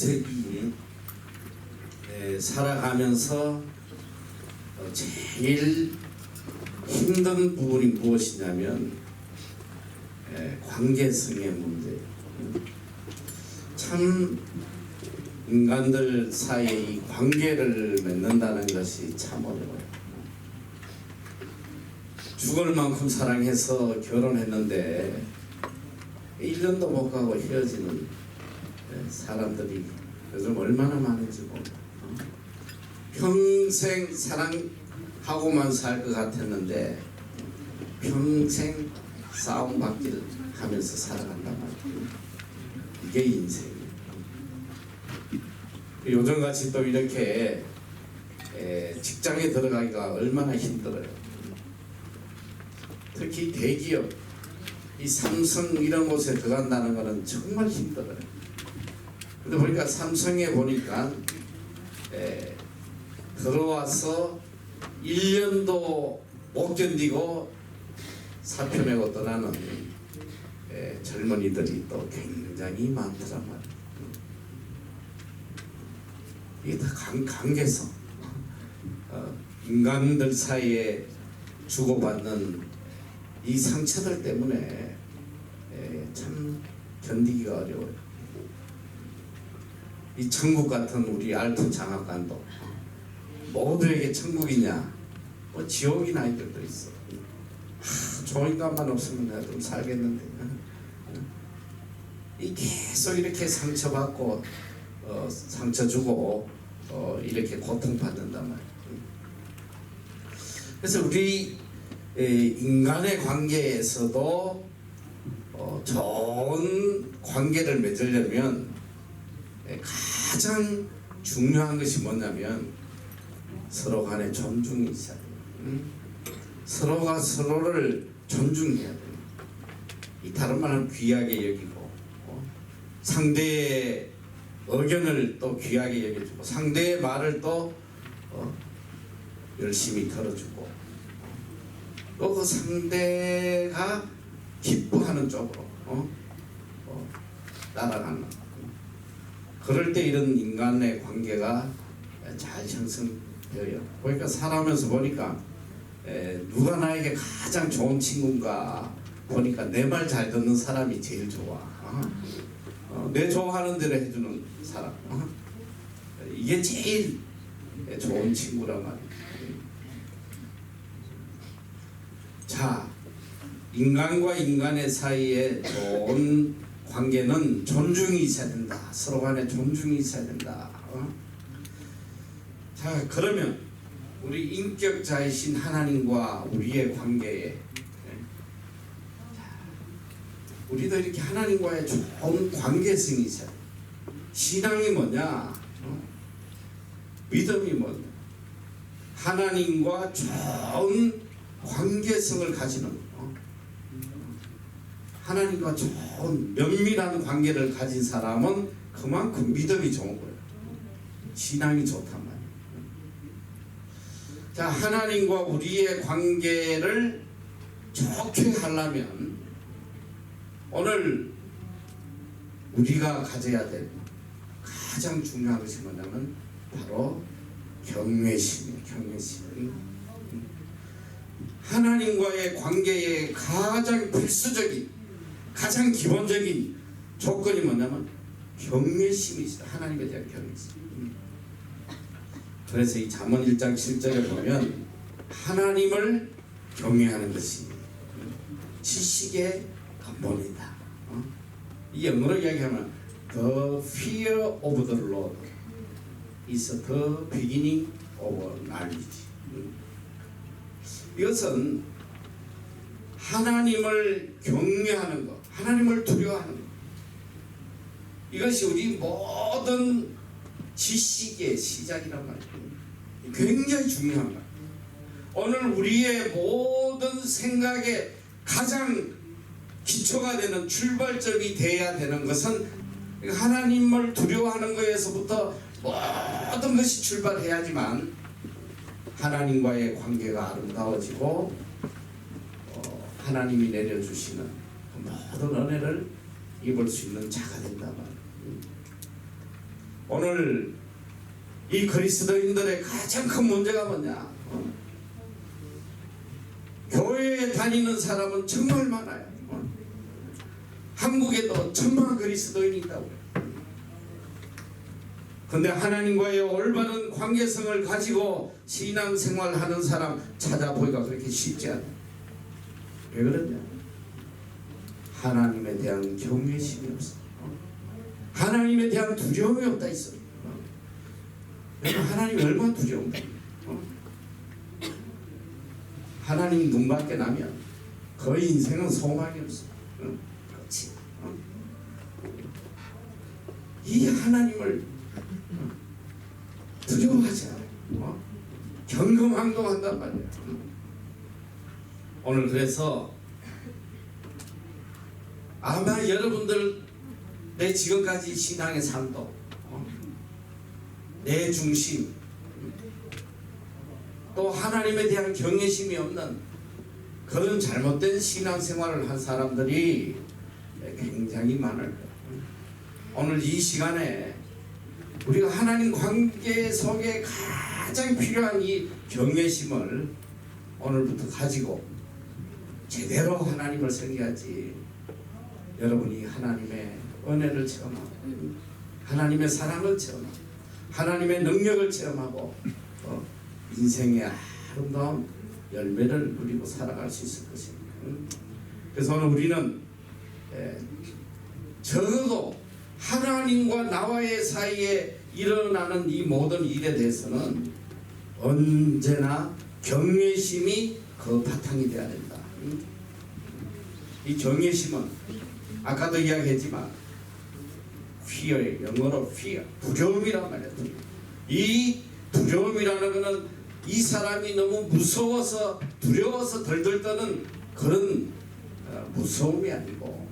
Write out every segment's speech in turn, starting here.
인생이 살아가면서 제일 힘든 부분이 무엇이냐면 관계성의 문제예요. 참 인간들 사이에 이 관계를 맺는다는 것이 참 어려워요. 죽을 만큼 사랑해서 결혼했는데 1년도 못 가고 헤어지는 사람들이 요즘 얼마나 많은지 몰라. 평생 사랑하고만 살 것 같았는데 평생 싸움받기를 하면서 살아간단 말이에요. 이게 인생이에요. 요즘같이 또 이렇게 직장에 들어가기가 얼마나 힘들어요. 특히 대기업, 이 삼성 이런 곳에 들어간다는 것은 정말 힘들어요. 근데 보니까 삼성에 보니까 들어와서 1년도 못 견디고 사표 내고 떠나는 젊은이들이 또 굉장히 많더란 말이에요. 이게 다 관계성, 인간들 사이에 주고받는 이 상처들 때문에 참 견디기가 어려워요. 이 천국 같은 우리 알트 장학관도 모두에게 천국이냐, 뭐 지옥이나 이들도 있어. 좋은 인간만 없으면 내가 좀 살겠는데. 이 계속 이렇게 상처받고 상처 주고 이렇게 고통받는단 말이에요. 그래서 우리 인간의 관계에서도 좋은 관계를 맺으려면 가장 중요한 것이 뭐냐면 서로 간에 존중이 있어야 돼요. 서로가 서로를 존중해야 돼요. 이 다른 말은 귀하게 여기고 상대의 의견을 또 귀하게 여겨주고 상대의 말을 또 열심히 들어주고 또 그 상대가 기뻐하는 쪽으로 따라가는. 그럴 때 이런 인간의 관계가 잘 형성되어요. 그러니까 살아오면서 보니까 누가 나에게 가장 좋은 친구인가 보니까 내 말 잘 듣는 사람이 제일 좋아. 내 좋아하는 대로 해주는 사람. 이게 제일 좋은 친구란 말이에요. 자, 인간과 인간의 사이에 좋은 관계는 존중이 있어야 된다. 서로 간에 존중이 있어야 된다. 자, 그러면 우리 인격자이신 하나님과 우리의 관계에 우리도 이렇게 하나님과의 좋은 관계성이 있어요. 신앙이 뭐냐? 믿음이 뭐냐? 하나님과 좋은 관계성을 가지는 하나님과 좋은 면밀한 관계를 가진 사람은 그만큼 믿음이 좋은 거예요. 신앙이 좋단 말이에요. 자, 하나님과 우리의 관계를 좋게 하려면 오늘 우리가 가져야 될 가장 중요한 것이 뭐냐면 바로 경외심이에요. 경외심. 하나님과의 관계의 가장 필수적인 가장 기본적인 조건이 뭐냐면 경외심이 있어요. 하나님에 대한 경외심. 그래서 이 잠언 1장 7절에 보면 하나님을 경외하는 것이 지식의 근본이다. 이 영어로 이야기하면 The fear of the Lord is the beginning of knowledge. 이것은 하나님을 경외하는 것, 하나님을 두려워하는 것. 이것이 우리 모든 지식의 시작이란 말이에요. 굉장히 중요한 것. 오늘 우리의 모든 생각의 가장 기초가 되는 출발점이 되어야 되는 것은 하나님을 두려워하는 것에서부터 모든 것이 출발해야지만 하나님과의 관계가 아름다워지고 하나님이 내려주시는 모든 은혜를 입을 수 있는 자가 된다 말이에요. 오늘 이 그리스도인들의 가장 큰 문제가 뭐냐? 교회에 다니는 사람은 정말 많아요. 한국에도 천만 그리스도인이 있다고. 근데 하나님과의 올바른 관계성을 가지고 신앙생활하는 사람 찾아보기가 그렇게 쉽지 않아요. 왜 그러냐? 하나님에 대한 경외심이 없어. 하나님에 대한 두려움이 없다 있어. 하나님이 얼마나 두려운가. 하나님 눈 밖에 나면 거의 인생은 소망이 없어. 그렇지. 이 하나님을 두려워하지 않아. 경금항동한단 말이야. 오늘 그래서 아마 여러분들 내 지금까지 신앙의 삶도 내 중심 또 하나님에 대한 경외심이 없는 그런 잘못된 신앙생활을 한 사람들이 굉장히 많을 거예요. 오늘 이 시간에 우리가 하나님 관계 속에 가장 필요한 이 경외심을 오늘부터 가지고 제대로 하나님을 섬겨야지. 여러분이 하나님의 은혜를 체험하고 하나님의 사랑을 체험하고 하나님의 능력을 체험하고 인생의 아름다운 열매를 누리고 살아갈 수 있을 것입니다. 그래서 오늘 우리는 적어도 하나님과 나와의 사이에 일어나는 이 모든 일에 대해서는 언제나 경외심이 그 바탕이 되어야 된다. 이 경외심은 아까도 이야기했지만 fear, 영어로 fear, 두려움이란 말이야. 이 두려움이라는 것은 이 사람이 너무 무서워서 두려워서 덜덜 떠는 그런 무서움이 아니고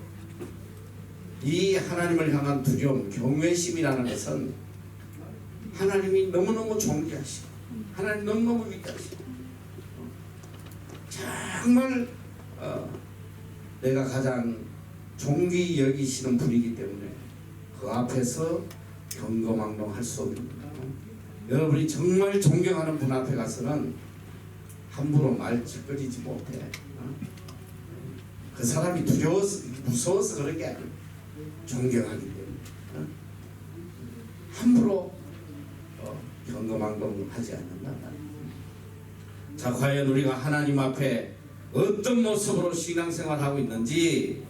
이 하나님을 향한 두려움, 경외심이라는 것은 하나님이 너무너무 존귀하시고 하나님 너무너무 위대하시고 정말 내가 가장 존귀 여기시는 분이기 때문에 그 앞에서 경거망동할 수 없는 여러분이 정말 존경하는 분 앞에 가서는 함부로 말 찌끄리지 못해. 그 사람이 두려워서 무서워서 그런 게 아니고 존경하기 때문에 함부로 경거망동하지 않는단 말이에요. 자, 과연 우리가 하나님 앞에 어떤 모습으로 신앙생활하고 있는지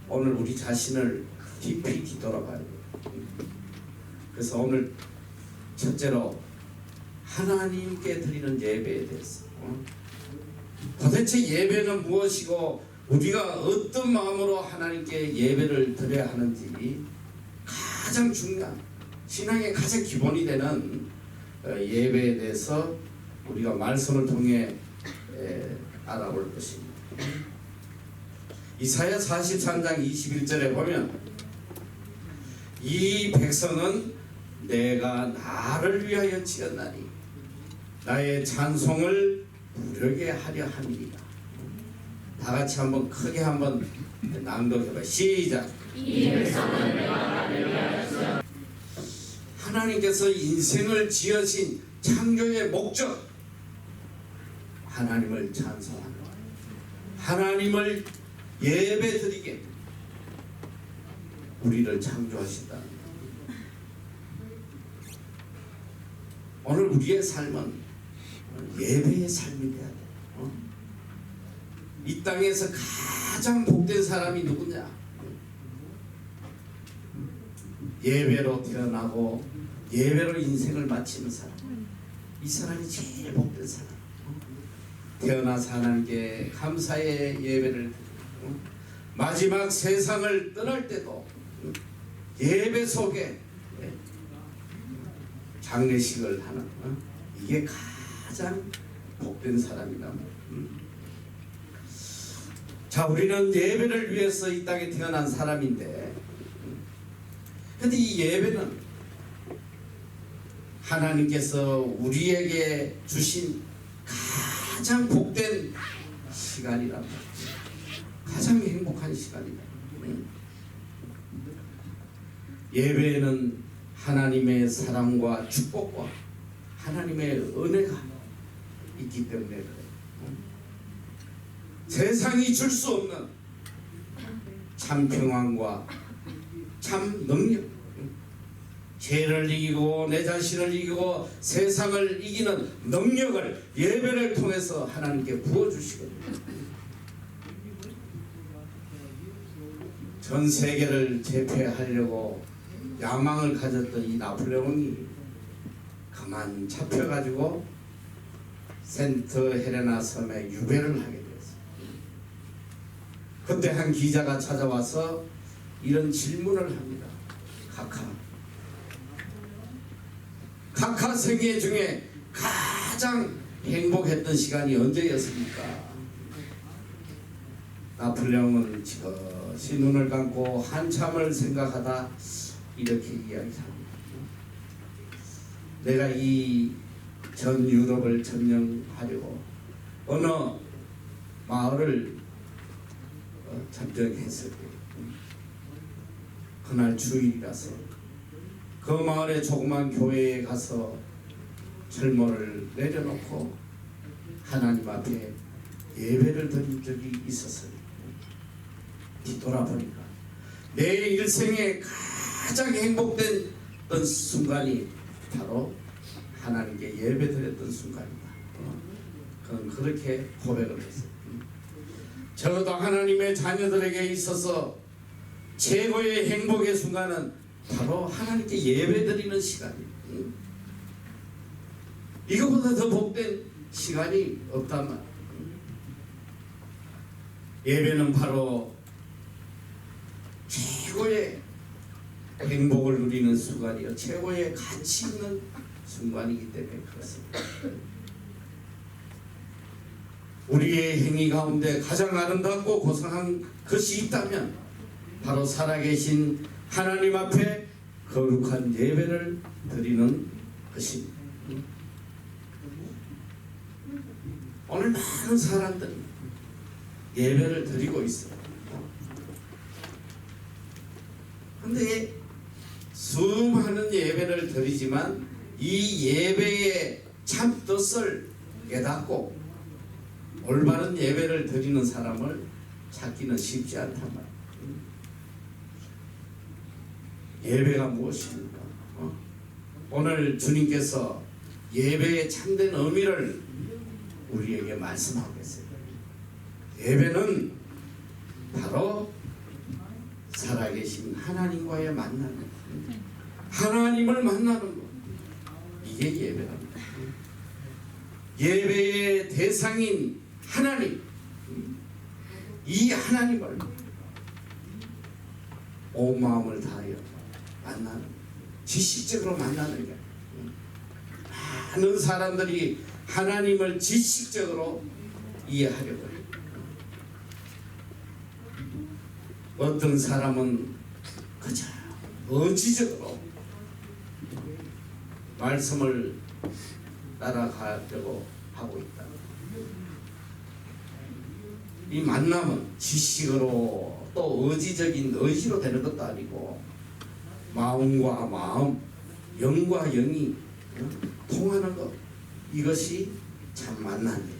오늘 우리 자신을 깊이 뒤돌아봐야 돼요. 그래서 오늘 첫째로 하나님께 드리는 예배에 대해서 도대체 예배는 무엇이고 우리가 어떤 마음으로 하나님께 예배를 드려야 하는지 가장 중요한 신앙의 가장 기본이 되는 예배에 대해서 우리가 말씀을 통해 알아볼 것입니다. 이사야 43장 21절에 보면 이 백성은 내가 나를 위하여 지었나니 나의 찬송을 부르게 하려 함이니라. 다 같이 한번 크게 한번 낭독해봐. 시작. 이 백성은 내가 나를 위하여 지었나니 하나님께서 인생을 지으신 창조의 목적 하나님을 찬송하는 하나님을 예배드리게 우리를 창조하신다. 오늘 우리의 삶은 예배의 삶이 돼야 돼. 이 땅에서 가장 복된 사람이 누구냐? 예배로 태어나고 예배로 인생을 마치는 사람. 이 사람이 제일 복된 사람. 태어나서 하나님께 감사의 예배를 드리고 마지막 세상을 떠날 때도 예배 속에 장례식을 하는 이게 가장 복된 사람이다. 자, 우리는 예배를 위해서 이 땅에 태어난 사람인데 근데 이 예배는 하나님께서 우리에게 주신 가장 복된 시간이란 말이에요. 가장 행복한 시간이다. 예배에는 하나님의 사랑과 축복과 하나님의 은혜가 있기 때문에 그래요. 세상이 줄 수 없는 참 평안과 참 능력, 죄를 이기고 내 자신을 이기고 세상을 이기는 능력을 예배를 통해서 하나님께 부어주시거든요. 전 세계를 제패하려고 야망을 가졌던 이 나폴레옹이 그만 잡혀가지고 센트 헬레나 섬에 유배를 하게 되었어요. 그때 한 기자가 찾아와서 이런 질문을 합니다. 카카 생애 중에 가장 행복했던 시간이 언제였습니까? 나폴레옹은 지그시 눈을 감고 한참을 생각하다 이렇게 이야기합니다. 내가 이 전 유럽을 점령하려고 어느 마을을 점령했을 때 그날 주일이라서 그 마을의 조그만 교회에 가서 철모를 내려놓고 하나님 앞에 예배를 드린 적이 있었어요. 뒤돌아보니까 내 일생에 가장 행복했던 순간이 바로 하나님께 예배드렸던 순간이다. 그는 그렇게 고백을 했어요. 저도 하나님의 자녀들에게 있어서 최고의 행복의 순간은 바로 하나님께 예배드리는 시간이에요. 이거보다 더 복된 시간이 없단 말이에요. 예배는 바로 최고의 행복을 누리는 순간이요, 최고의 가치 있는 순간이기 때문에 그렇습니다. 우리의 행위 가운데 가장 아름답고 고상한 것이 있다면 바로 살아계신 하나님 앞에 거룩한 예배를 드리는 것입니다. 오늘 많은 사람들이 예배를 드리고 있어요. 그런데 수많은 예배를 드리지만 이 예배의 참 뜻을 깨닫고 올바른 예배를 드리는 사람을 찾기는 쉽지 않단 말이에요. 예배가 무엇입니까? 오늘 주님께서 예배의 참된 의미를 우리에게 말씀하고 계세요. 예배는 바로 살아계신 하나님과의 만남, 하나님을 만나는 것, 이게 예배랍니다. 예배의 대상인 하나님, 이 하나님을 온 마음을 다하여 만나는, 지식적으로 만나는 게, 많은 사람들이 하나님을 지식적으로 이해하려고 해요. 어떤 사람은 그저 의지적으로 말씀을 따라가려고 하고 있다. 이 만남은 지식으로 또 의지적인 의지로 되는 것도 아니고 마음과 마음, 영과 영이 통하는 것, 이것이 참 만남이에요.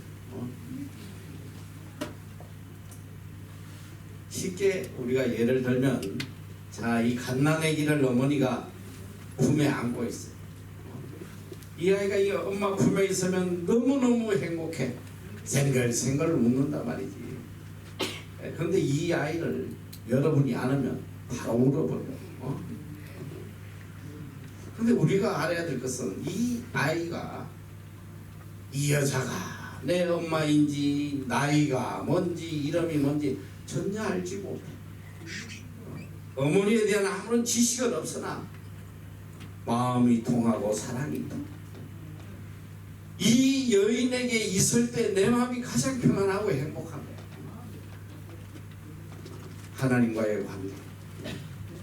쉽게 우리가 예를 들면, 자, 이 갓난아기를 어머니가 품에 안고 있어요. 이 아이가 이 엄마 품에 있으면 너무너무 행복해. 생글생글 웃는단 말이지. 그런데 이 아이를 여러분이 안으면 바로 울어버려. 그런데 우리가 알아야 될 것은 이 아이가, 이 여자가 내 엄마인지 나이가 뭔지 이름이 뭔지 전혀 알지 못해. 어머니에 대한 아무런 지식은 없으나 마음이 통하고 사랑이 통하고, 이 여인에게 있을 때 내 마음이 가장 평안하고 행복한 거야. 하나님과의 관계.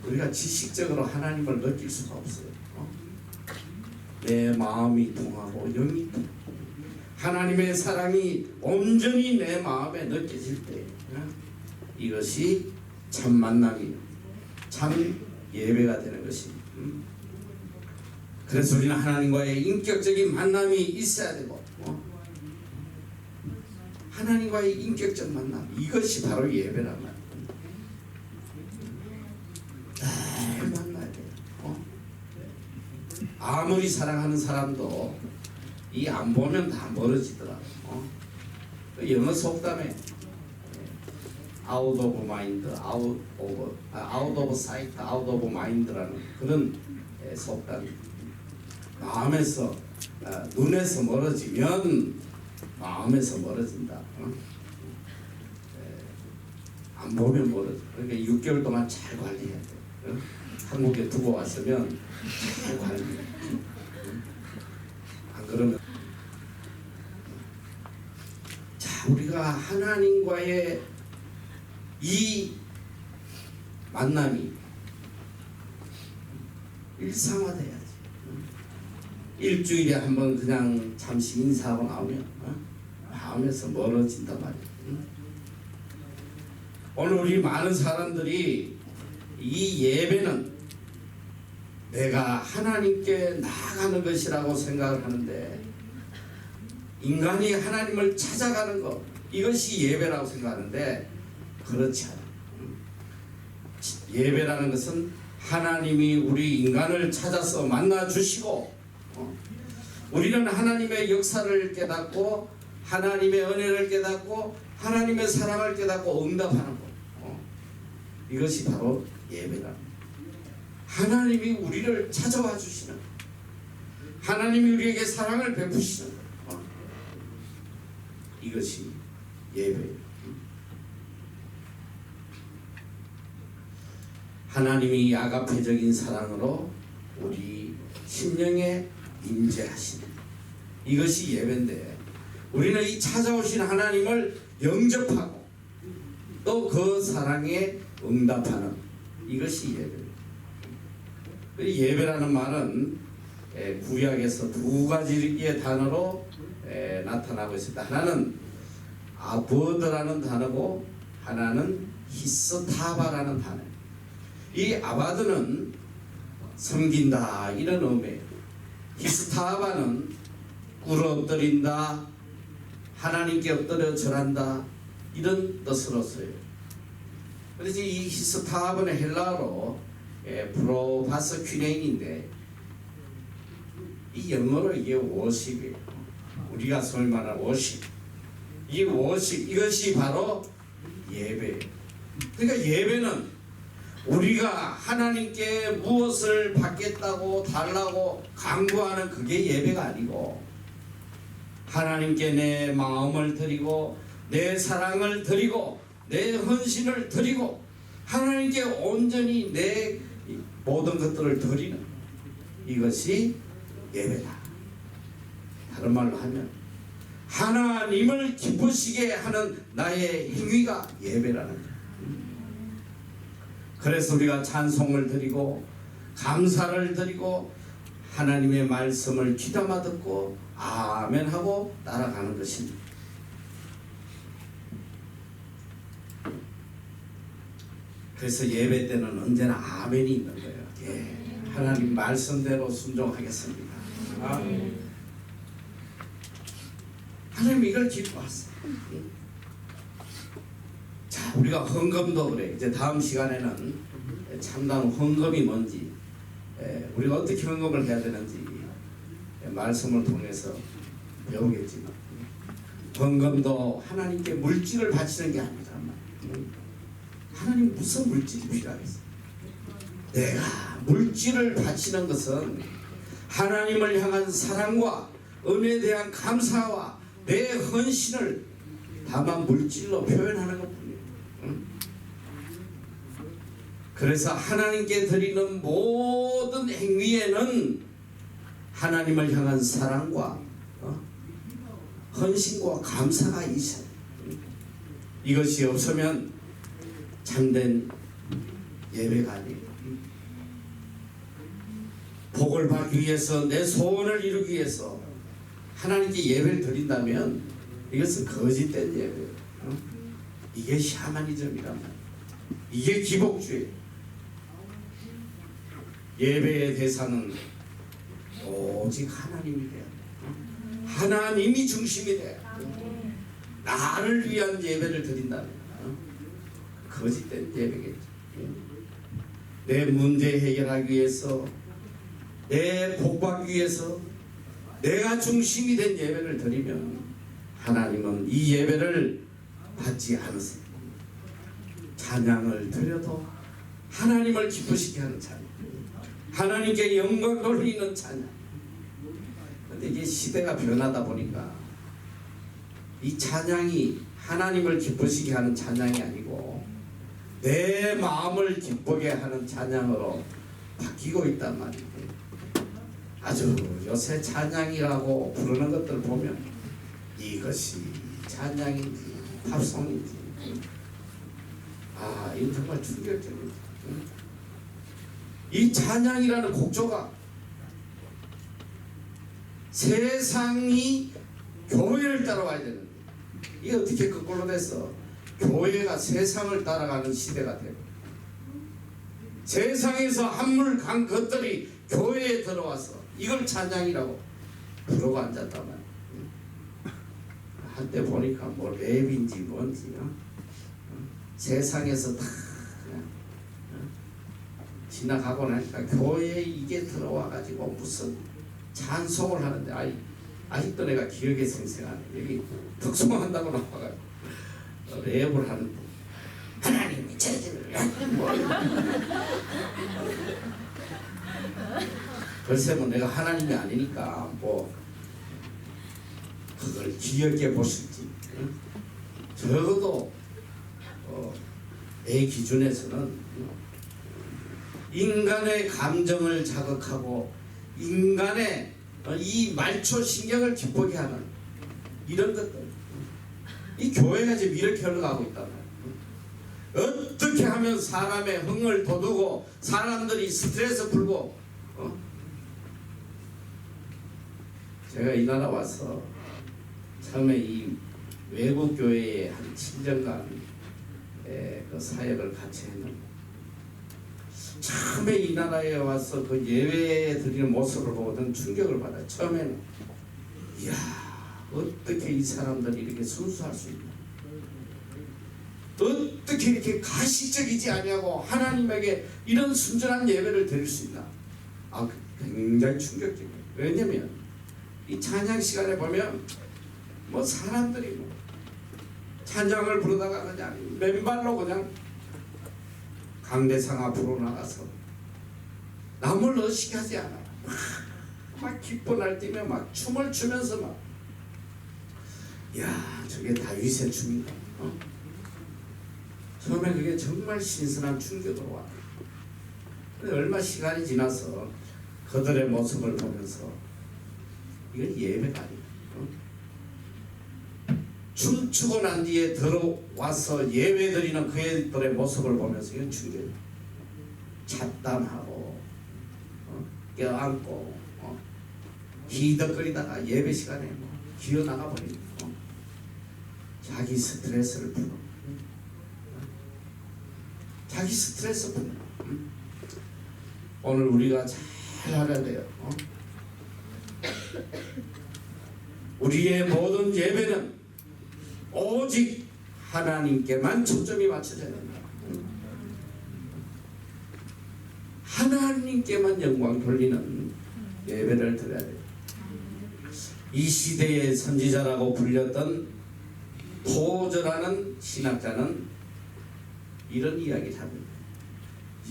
우리가 지식적으로 하나님을 느낄 수가 없어요. 내 마음이 통하고 영이 통하고 하나님의 사랑이 온전히 내 마음에 느껴질 때, 이것이 참 만남이요, 참 예배가 되는 것입니다. 그래서 우리는 하나님과의 인격적인 만남이 있어야 되고, 하나님과의 인격적 만남, 이것이 바로 예배란 말이에요. 늘 만나야 돼요. 아무리 사랑하는 사람도 이 안 보면 다 멀어지더라. 영어 속담에 out of mind, out of sight, out of mind라는 그런 속담이, 마음에서 눈에서 멀어지면 마음에서 멀어진다. 안 보면 멀어져. 그러니까 6개월 동안 잘 관리해야 돼. 한국에 두고 왔으면 잘 관리해. 안 그러면 자, 우리가 하나님과의 이 만남이 일상화돼야지. 일주일에 한번 그냥 잠시 인사하고 나오면 마음에서 멀어진단 말이야. 오늘 우리 많은 사람들이 이 예배는 내가 하나님께 나아가는 것이라고 생각을 하는데, 인간이 하나님을 찾아가는 것, 이것이 예배라고 생각하는데 그렇지 않아. 예배라는 것은 하나님이 우리 인간을 찾아서 만나 주시고, 우리는 하나님의 역사를 깨닫고 하나님의 은혜를 깨닫고 하나님의 사랑을 깨닫고 응답하는 것, 이것이 바로 예배다. 하나님이 우리를 찾아와 주시는, 하나님이 우리에게 사랑을 베푸시는 것, 이것이 예배예요. 하나님이 아가페적인 사랑으로 우리 심령에 임재하시는, 이것이 예배인데, 우리는 이 찾아오신 하나님을 영접하고 또 그 사랑에 응답하는, 이것이 예배예요. 예배라는 말은 구약에서 두 가지의 단어로 나타나고 있습니다. 하나는 아버드라는 단어고 하나는 히스타바라는 단어예요. 이 아바드는 섬긴다, 이런 의미예요. 히스타바는 꿇어 엎드린다, 하나님께 엎드려 절한다, 이런 뜻으로 써요. 그래서 이 히스타바는 헬라어로 프로바스 퀴네인인데, 이 영어로 이게 워십이에요. 우리가 소위 말하는 워십, 이 워십, 이것이 바로 예배예요. 그러니까 예배는 우리가 하나님께 무엇을 받겠다고 달라고 강구하는 그게 예배가 아니고, 하나님께 내 마음을 드리고 내 사랑을 드리고 내 헌신을 드리고 하나님께 온전히 내 모든 것들을 드리는, 이것이 예배다. 다른 말로 하면 하나님을 기쁘시게 하는 나의 행위가 예배라는 거예요. 그래서 우리가 찬송을 드리고 감사를 드리고 하나님의 말씀을 귀담아 듣고 아멘 하고 따라가는 것입니다. 그래서 예배 때는 언제나 아멘이 있는 거예요. 예, 하나님 말씀대로 순종하겠습니다. 하나님 이걸 기뻐하세요. 자, 우리가 헌금도 그래. 이제 다음 시간에는 참다운 헌금이 뭔지, 우리가 어떻게 헌금을 해야 되는지 말씀을 통해서 배우겠지만, 헌금도 하나님께 물질을 바치는 게 아니라, 하나님 무슨 물질이 필요하겠어요? 내가 물질을 바치는 것은 하나님을 향한 사랑과 은혜에 대한 감사와 내 헌신을 다만 물질로 표현하는 것뿐이에요. 그래서 하나님께 드리는 모든 행위에는 하나님을 향한 사랑과 헌신과 감사가 있어요. 이것이 없으면 참된 예배가 아니에요. 복을 받기 위해서, 내 소원을 이루기 위해서 하나님께 예배를 드린다면 이것은 거짓된 예배예요. 이게 샤머니즘이란 말이에요. 이게 기복주의예요. 예배의 대상은 오직 하나님이 돼야 돼. 하나님이 중심이 돼야 돼. 나를 위한 예배를 드린다면 거짓된 예배겠지. 내 문제 해결하기 위해서, 내 복받기 위해서 내가 중심이 된 예배를 드리면 하나님은 이 예배를 받지 않으세요. 찬양을 드려도 하나님을 기쁘시게 하는 찬양, 하나님께 영광 돌리는 찬양. 근데 이게 시대가 변하다 보니까 이 찬양이 하나님을 기쁘시게 하는 찬양이 아니고 내 마음을 기쁘게 하는 찬양으로 바뀌고 있단 말이에요. 아주 요새 찬양이라고 부르는 것들 보면 이것이 찬양인지 팝송인지, 이거 정말 충격적이지. 이 찬양이라는 곡조가 세상이 교회를 따라와야 되는데 이게 어떻게 거꾸로 돼서 교회가 세상을 따라가는 시대가 되고, 세상에서 한물 간 것들이 교회에 들어와서 이걸 찬양이라고 부르고 앉았단 말이야. 한때 보니까 뭐 랩인지 뭔지 세상에서 다 그냥 지나가고 나니까 교회에 이게 들어와 가지고 무슨 찬송을 하는데 아직도 내가 기억에 생생하네. 여기 덕송한다고 나와가지고 랩을 하는데 하나님이 저들을 글쎄 뭐 내가 하나님이 아니니까 뭐 그걸 기억해 보실지, 적어도 내 기준에서는 인간의 감정을 자극하고 인간의 이 말초 신경을 기쁘게 하는 이런 것들, 이 교회가 지금 이렇게 흘러가고 있단 말이에요. 어떻게 하면 사람의 흥을 돋우고 사람들이 스트레스 풀고. 제가 이 나라 와서 처음에 이 외국 교회에 한 7년간 그 사역을 같이 했는데, 처음에 이 나라에 와서 그 예배에 드리는 모습을 보고는 충격을 받아요. 처음에는 이야, 어떻게 이 사람들이 이렇게 순수할 수 있나, 어떻게 이렇게 가시적이지 아니하고 하나님에게 이런 순전한 예배를 드릴 수 있나. 굉장히 충격적이에요. 왜냐면 이 찬양 시간에 보면 뭐 사람들이 뭐 찬양을 부르다가 그냥 맨발로 그냥 강대상 앞으로 나가서 남을 의식하게 하지 않아. 막 기뻐 날뛰며 막 춤을 추면서 막, 야, 저게 다윗의 춤인가? 처음에 그게 정말 신선한 충격으로 와. 근데 얼마 시간이 지나서 그들의 모습을 보면서 이건 예배가 아니야. 춤추고 난 뒤에 들어와서 예배 드리는 그들의 모습을 보면서 이건 충격이야. 잡담하고 껴안고 히덕거리다가 예배 시간에 기어나가 버리고 자기 스트레스를 풀어. 자기 스트레스 풀어. 오늘 우리가 잘 알아야 돼요. 우리의 모든 예배는 오직 하나님께만 초점이 맞춰져야 된다. 하나님께만 영광 돌리는 예배를 드려야 돼요. 이 시대의 선지자라고 불렸던 토저라는 신학자는 이런 이야기를 합니다.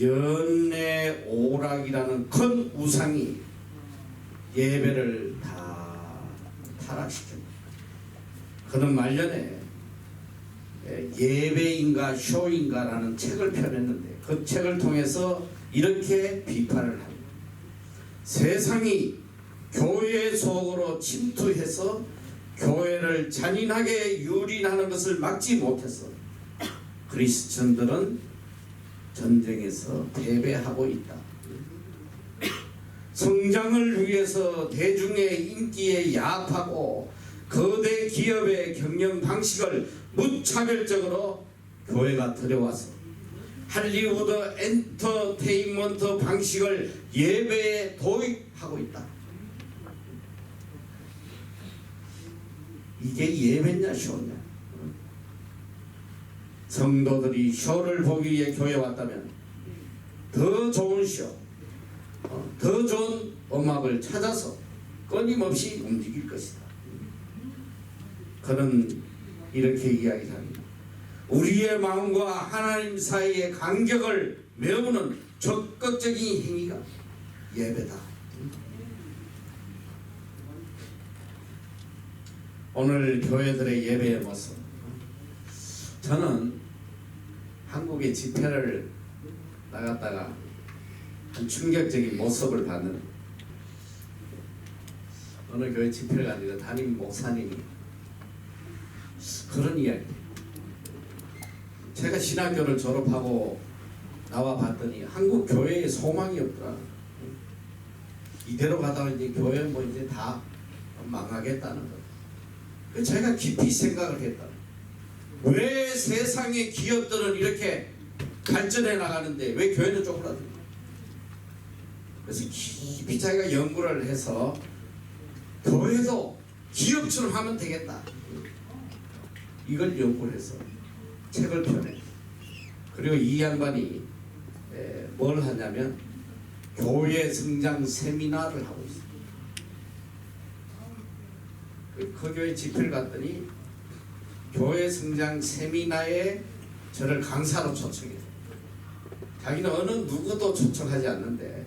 연내 오락이라는 큰 우상이 예배를 다 타락시킵니다. 그는 말년에 예배인가 쇼인가라는 책을 펴냈는데 그 책을 통해서 이렇게 비판을 합니다. 세상이 교회 속으로 침투해서 교회를 잔인하게 유린하는 것을 막지 못해서 크리스천들은 전쟁에서 패배하고 있다. 성장을 위해서 대중의 인기에 야합하고 거대 기업의 경영 방식을 무차별적으로 교회가 들여와서 할리우드 엔터테인먼트 방식을 예배에 도입하고 있다. 이게 예배냐 쇼냐? 성도들이 쇼를 보기 위해 교회에 왔다면 더 좋은 쇼, 더 좋은 음악을 찾아서 끊임없이 움직일 것이다. 그는 이렇게 이야기합니다. 우리의 마음과 하나님 사이의 간격을 메우는 적극적인 행위가 예배다. 오늘 교회들의 예배의 모습, 저는 한국의 집회를 나갔다가 한 충격적인 모습을 봤는 어느 교회 집회를 갔는데 담임 목사님이 그런 이야기. 제가 신학교를 졸업하고 나와 봤더니 한국 교회에 소망이 없더라. 이대로 가다가 이제 교회 뭐 이제 다 망하겠다는 거. 제가 깊이 생각을 했다. 왜 세상의 기업들은 이렇게 발전해 나가는데 왜 교회는 쪼그라들까? 그래서 깊이 자기가 연구를 해서 교회도 기업처럼 하면 되겠다. 이걸 연구를 해서 책을 펴내. 그리고 이 양반이 뭘 하냐면 교회 성장 세미나를 하고 있어요. 그 교회 집회를 갔더니 교회 성장 세미나에 저를 강사로 초청해요. 자기는 어느 누구도 초청하지 않는데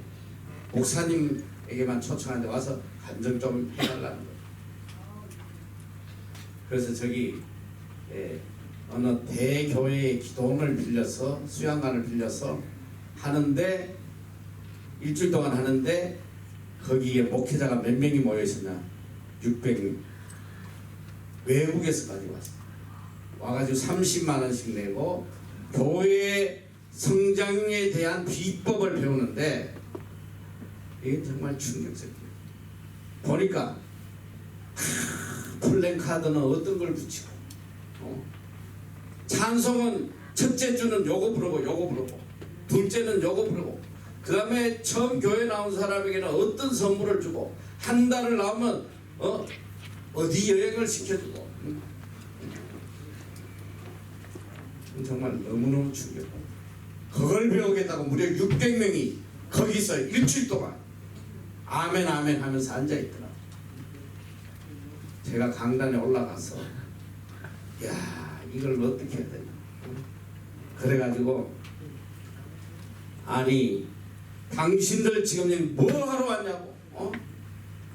목사님에게만 초청하는데 와서 간증 좀 해달라는 거예요. 그래서 저기 어느 대교회의 기도원을 빌려서 수양관을 빌려서 하는데 일주일 동안 하는데 거기에 목회자가 몇 명이 모여 있었냐? 600명. 외국에서까지 왔어요. 와가지고 30만 원씩 내고 교회 성장에 대한 비법을 배우는데 이게 정말 충격적이에요. 보니까 플랜카드는 어떤 걸 붙이고 찬송은 첫째 주는 요거 부르고 요거 부르고 둘째는 요거 부르고 그 다음에 처음 교회 나온 사람에게는 어떤 선물을 주고 한 달을 나오면 어디 여행을 시켜주고 정말 너무너무 충격. 그걸 배우겠다고 무려 600명이 거기서 일주일 동안 아멘 아멘 하면서 앉아있더라. 제가 강단에 올라가서 야 이걸 어떻게 해야 되나 그래가지고 아니 당신들 지금 여기 뭐 하러 왔냐고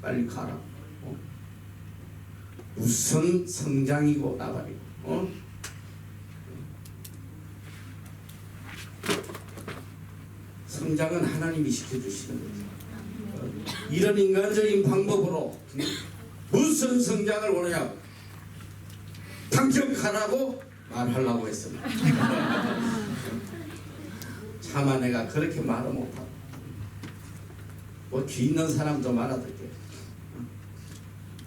빨리 가라. 무슨 성장이고 나발이고 성장은 하나님이 시켜주시는 거죠. 이런 인간적인 방법으로 무슨 성장을 원하냐고 당장 가라고 말하려고 했습니다. 차마 내가 그렇게 말을 못하고 뭐 귀 있는 사람도 말아들게.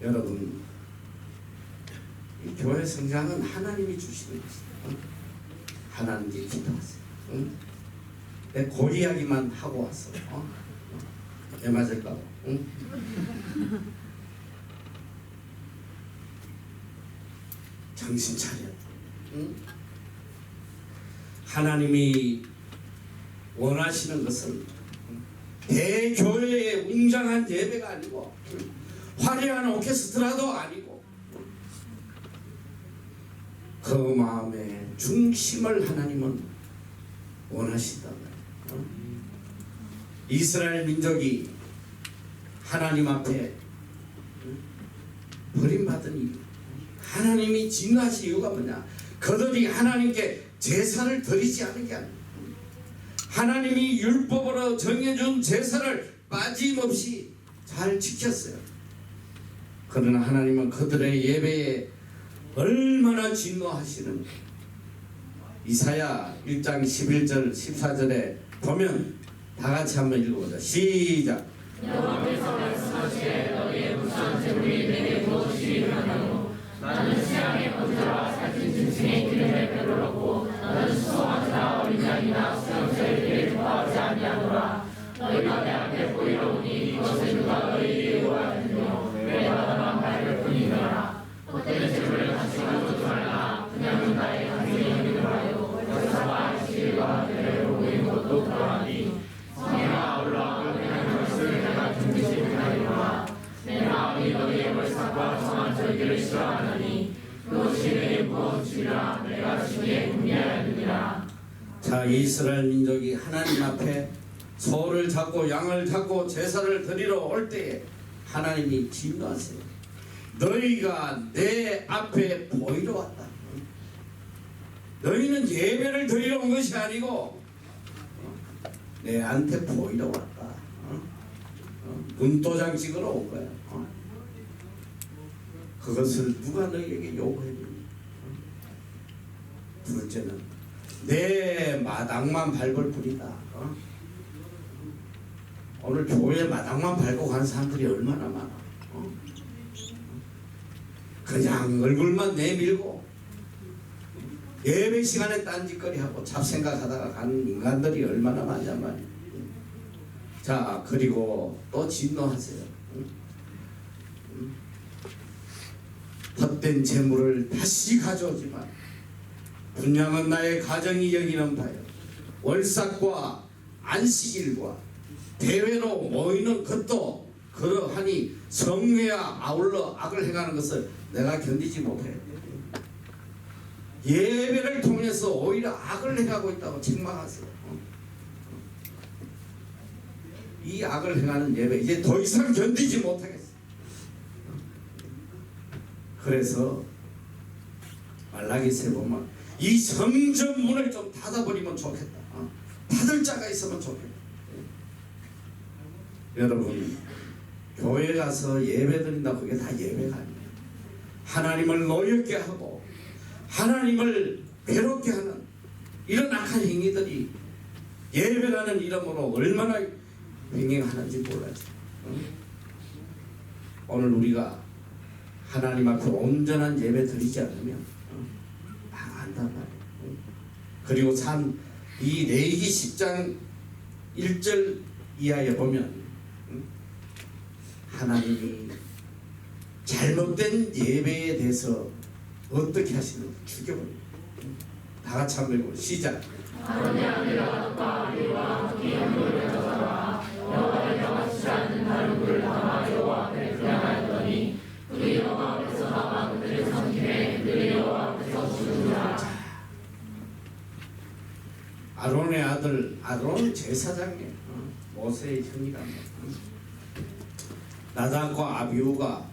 여러분 이 교회 성장은 하나님이 주시는 것이에요. 하나님께 기도하세요. 내 고이야기만 하고 왔어. 내 맞을까? 정신 차려. 하나님이 원하시는 것은 대교회의 웅장한 예배가 아니고 화려한 오케스트라도 아니고 그 마음의 중심을 하나님은 원하시다. 이스라엘 민족이 하나님 앞에 버림받은 이유, 하나님이 진노하신 이유가 뭐냐? 그들이 하나님께 제사를 드리지 않은 게 아니에요. 하나님이 율법으로 정해준 제사를 빠짐없이 잘 지켰어요. 그러나 하나님은 그들의 예배에 얼마나 진노하시는가. 이사야 1장 11절 14절에 보면 다 같이 한번 읽어보자. 시작. 여호와께서 말씀하시되 너희의 무수한 재물이 내게 무엇이 일어나고 나는 시향의 번제와 살찐 짐승의 기름에 배부르고 나는 수송한 자 어린 양이나 수염새를 좋아하지 아니하노라. 너희가 내 앞에 보이러오니 이것은 누가 너희에게 요구하느뇨 외마다만 밟을 뿐이니라. 헛되는 나의 간증이 연결하여 역사와 실과 대로 보이는 것도 그러하니 성령아 올라와 그냥 것을 내가 중시 하리라. 내 마음이 너희의 벌삭과 정한 절기를 싫어하느니 그것이 내게 무엇이라 내가 심히 궁리하였느니라. 자, 이스라엘 민족이 하나님 앞에 소를 잡고 양을 잡고 제사를 드리러 올 때에 하나님이 진노하세요. 너희가 내 앞에 보이러 왔다. 너희는 예배를 드리러 온 것이 아니고 내한테 보이러 왔다. 문도장 찍으러 온 거야. 그것을 누가 너희에게 요구했느냐. 둘째는 내 마당만 밟을 뿐이다. 오늘 교회 마당만 밟고 가는 사람들이 얼마나 많아. 그냥 얼굴만 내밀고 예배 시간에 딴짓거리하고 잡생각하다가 가는 인간들이 얼마나 많냔 말이야. 자, 그리고 또 진노하세요. 헛된 재물을 다시 가져오지만 분양은 나의 가정이 여기는 바요. 월삭과 안식일과 대회로 모이는 것도 그러하니 성회와 아울러 악을 행하는 것을 내가 견디지 못해. 예배를 통해서 오히려 악을 행하고 있다고 책망하세요. 이 악을 행하는 예배 이제 더 이상 견디지 못하겠어. 그래서 말라기서에 보면 이 성전 문을 좀 닫아버리면 좋겠다. 닫을 자가 있으면 좋겠다. 여러분, 교회 가서 예배 드린다 그게 다 예배가 아니에요. 하나님을 노엽게 하고 하나님을 괴롭게 하는 이런 악한 행위들이 예배라는 이름으로 얼마나 횡행하는지 몰라요. 오늘 우리가 하나님 앞에 온전한 예배 드리지 않으면 망한단 말이에요. 그리고 이 레위기 10장 1절 이하에 보면 하나님이 잘못된 예배에 대해서 어떻게 하시는지 죽여버립니다. 다 같이 한번 읽어보세요. 시작. 아론의 아들, 아론은 제사장이에요. 모세의 형이란 말이에요. 나답과 아비후가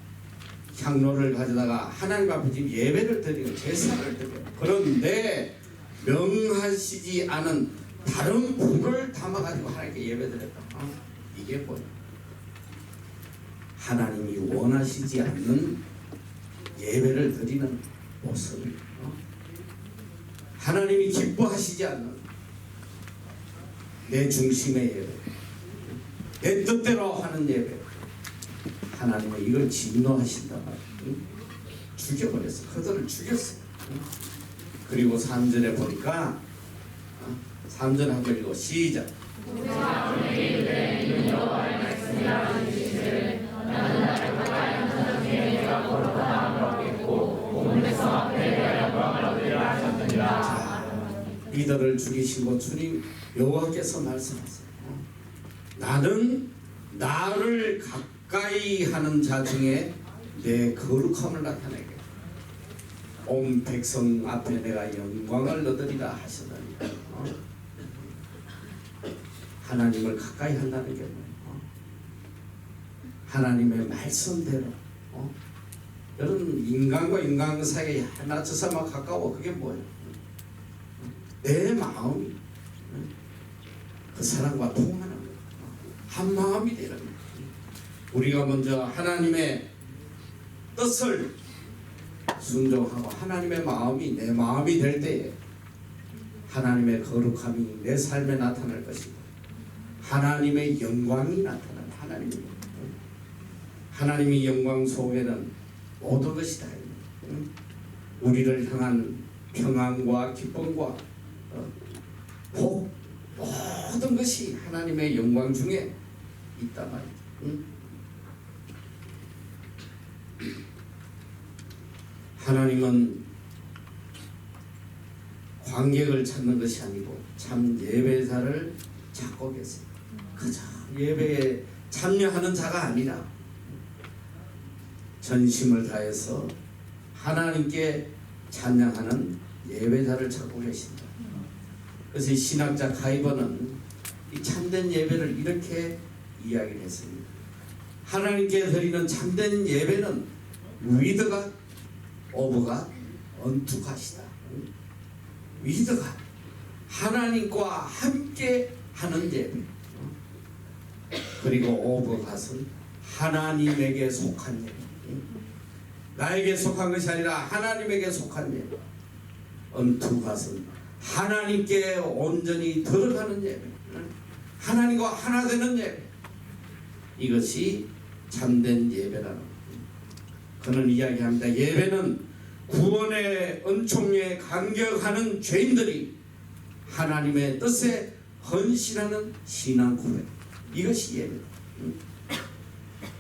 향로를 가져다가 하나님 앞에 지금 예배를 드리고 제사를 드려요. 그런데 명하시지 않은 다른 불을 담아가지고 하나님께 예배 드렸다. 이게 뭐야? 하나님이 원하시지 않는 예배를 드리는 모습. 하나님이 기뻐하시지 않는 내 중심의 예배, 내 뜻대로 하는 예배. 하나님은 이걸 진노하신다 말이에요. 죽여버렸어. 그들을 죽였어요. 그리고 3절에 보니까 3절 한번 읽어. 시작. 이들을 죽이시고 주님 여호와께서 말씀하세요. 나는 나를 가까이 하는 자 중에 내 거룩함을 나타내게 온 백성 앞에 내가 영광을 얻으리라 하시더니 하나님을 가까이 한다는 게 뭐예요? 하나님의 말씀대로 여러분 인간과 인간 사이에 하나 저 사람과 가까워. 그게 뭐예요? 내 마음이 그 사람과 통하는 거예요. 한 마음이 되는 거예요. 우리가 먼저 하나님의 뜻을 순종하고 하나님의 마음이 내 마음이 될 때에 하나님의 거룩함이 내 삶에 나타날 것이고 하나님의 영광이 나타나는 하나님의 영광 속에는 모든 것이 다 있는 우리를 향한 평안과 기쁨과 복 모든 것이 하나님의 영광 중에 있단 말이죠. 하나님은 관객을 찾는 것이 아니고 참 예배자를 찾고 계세요. 그저 예배에 참여하는 자가 아니라 전심을 다해서 하나님께 찬양하는 예배자를 찾고 계신다. 그래서 이 신학자 카이버는 이 참된 예배를 이렇게 이야기를 했습니다. 하나님께 드리는 참된 예배는 위드가 오브가 언투갓이다. 위드가 하나님과 함께 하는 예배, 그리고 오브갓은 하나님에게 속한 예배, 나에게 속한 것이 아니라 하나님에게 속한 예배. 언투갓은 하나님께 온전히 들어가는 예배, 하나님과 하나 되는 예배. 이것이 참된 예배라는 겁니다. 그는 이야기합니다. 예배는 구원의 은총에 감격하는 죄인들이 하나님의 뜻에 헌신하는 신앙 고백. 이것이 예배다.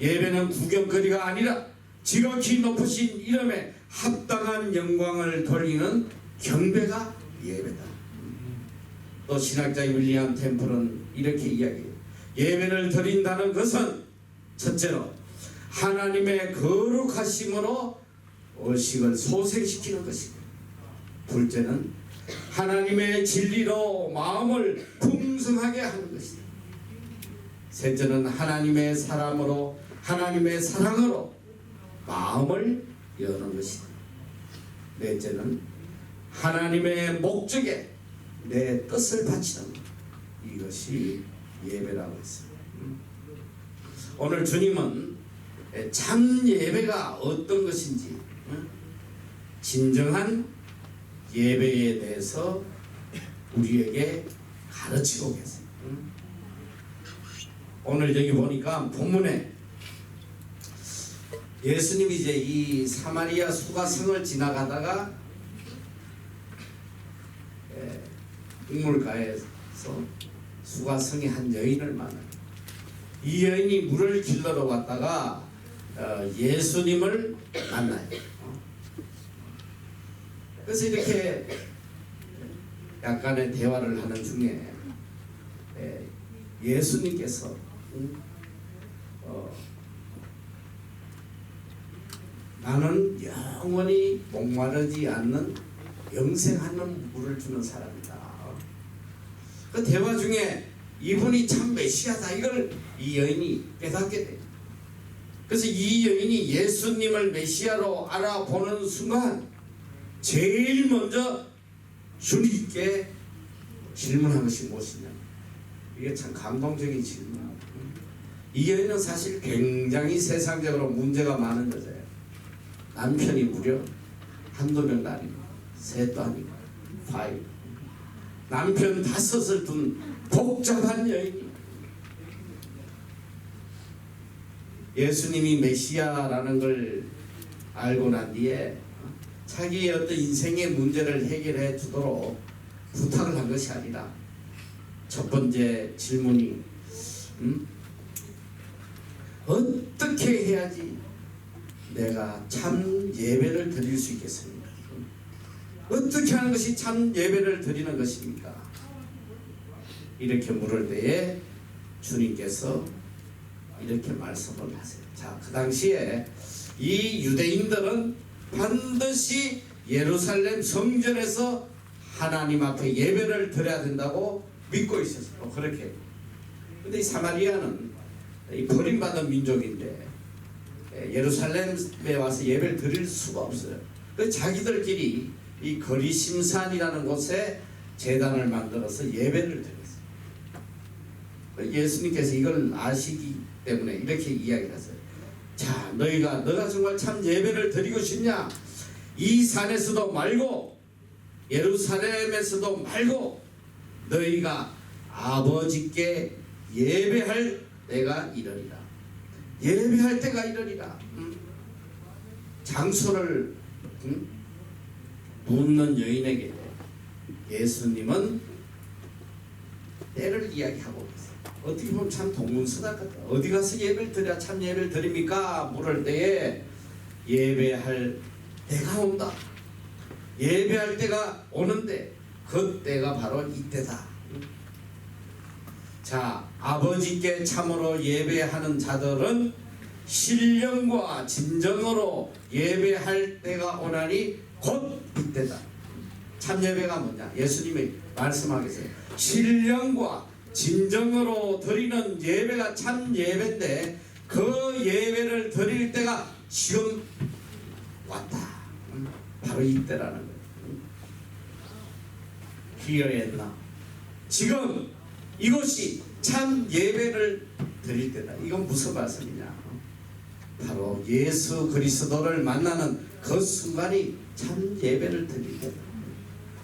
예배는 구경거리가 아니라 지극히 높으신 이름에 합당한 영광을 돌리는 경배가 예배다. 또 신학자 윌리엄 템플은 이렇게 이야기해요. 예배를 드린다는 것은 첫째로 하나님의 거룩하심으로 의식을 소생시키는 것이고, 둘째는 하나님의 진리로 마음을 풍성하게 하는 것이다. 셋째는 하나님의 사랑으로 마음을 여는 것이다. 넷째는 하나님의 목적에 내 뜻을 바치는 것. 이것이 예배라고 했습니다. 오늘 주님은 참 예배가 어떤 것인지, 진정한 예배에 대해서 우리에게 가르치고 계세요. 오늘 여기 보니까 본문에 예수님이 이제 이 사마리아 수가성을 지나가다가 우물가에서 수가성의 한 여인을 만나요. 이 여인이 물을 길러러 왔다가 예수님을 만나요. 그래서 이렇게 약간의 대화를 하는 중에 예수님께서 나는 영원히 목마르지 않는 영생하는 물을 주는 사람이다. 그 대화 중에 이분이 참 메시아다, 이걸 이 여인이 깨닫게 돼요. 그래서 이 여인이 예수님을 메시아로 알아보는 순간 제일 먼저 주님께 질문한 것이 무엇이냐. 이게 참 감동적인 질문이에요. 이 여인은 사실 굉장히 세상적으로 문제가 많은 여자예요. 남편이 무려 한두 명도 아니고 셋도 아니고 5. 남편 5을 둔 복잡한 여인이 예수님이 메시아라는 걸 알고 난 뒤에 자기의 어떤 인생의 문제를 해결해 주도록 부탁을 한 것이 아니라, 첫 번째 질문이 어떻게 해야지 내가 참 예배를 드릴 수 있겠습니까? 어떻게 하는 것이 참 예배를 드리는 것입니까? 이렇게 물을 때에 주님께서 이렇게 말씀을 하세요. 자, 그 당시에 이 유대인들은 반드시 예루살렘 성전에서 하나님 앞에 예배를 드려야 된다고 믿고 있었어요. 그렇게. 근데 이 사마리아는 이 버림받은 민족인데 예루살렘에 와서 예배를 드릴 수가 없어요. 그 자기들끼리 이 거리심산이라는 곳에 제단을 만들어서 예배를 드렸어요. 예수님께서 이걸 아시기 때문에 이렇게 이야기를 하세요. 자, 너가 정말 참 예배를 드리고 싶냐? 이 산에서도 말고 예루살렘에서도 말고 너희가 아버지께 예배할 때가 이르리라. 예배할 때가 이르리라. 장소를 묻는 여인에게 예수님은 때를 이야기하고 있어요. 어떻게 보면 참 동문서답 같다. 어디 가서 예배를 드려야 참 예배를 드립니까? 물을 때에 예배할 때가 온다. 예배할 때가 오는데 그때가 바로 이때다. 자, 아버지께 참으로 예배하는 자들은 신령과 진정으로 예배할 때가 오나니 곧 이때다. 참 예배가 뭐냐? 예수님이 말씀하겠어요. 신령과 진정으로 드리는 예배가 참 예배인데 그 예배를 드릴 때가 지금 왔다. 바로 이때라는 거예요. Here and now. 지금 이것이 참 예배를 드릴 때다. 이건 무슨 말씀이냐? 바로 예수 그리스도를 만나는 그 순간이 참 예배를 드릴 때다.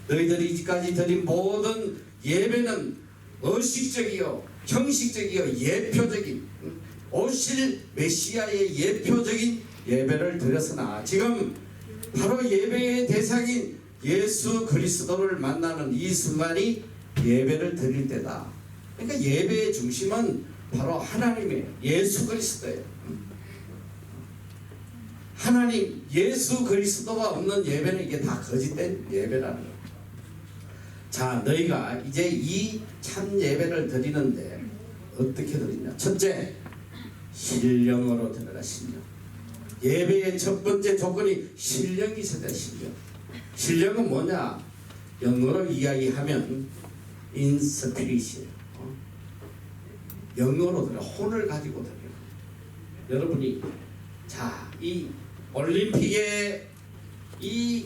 너희들이 이제까지 드린 모든 예배는 의식적이요 형식적이요 예표적인 오실 메시아의 예표적인 예배를 드렸으나 지금 바로 예배의 대상인 예수 그리스도를 만나는 이 순간이 예배를 드릴 때다. 그러니까 예배의 중심은 바로 하나님이에요. 예수 그리스도예요. 하나님 예수 그리스도가 없는 예배는 이게 다 거짓된 예배라는 거예요. 자, 너희가 이제 이 참 예배를 드리는데 어떻게 드리냐? 첫째, 신령으로 드려라. 신령. 예배의 첫 번째 조건이 신령이 있어야 돼. 신령. 신령은 뭐냐? 영어로 이야기하면 in spirit이에요. 영어로 드려. 혼을 가지고 드려. 여러분이 자, 이 올림픽에 이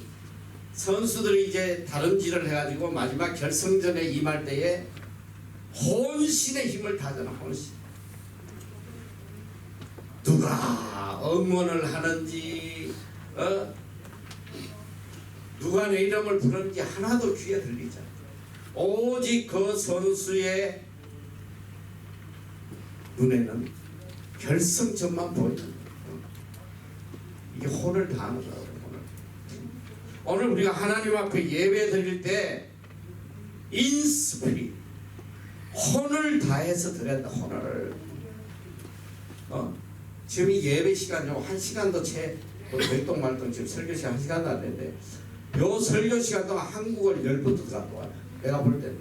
선수들이 이제 다름질을 해가지고 마지막 결승전에 임할 때에 혼신의 힘을 다하잖아. 혼신. 누가 응원을 하는지 누가 내 이름을 부르는지 하나도 귀에 들리지 않아. 오직 그 선수의 눈에는 결승점만 보이는 거야. 이게 혼을 다하는 거야. 오늘 우리가 하나님 앞에 예배 드릴 때 인스피릿 혼을 다해서 드려야 한다. 혼을 지금 이 예배 시간 좀 1시간도 채 될동 말동 지금 설교 시간 1시간도 안 됐는데 요 설교 시간 동안 한국을 10번도 갖고 와요. 내가 볼 때는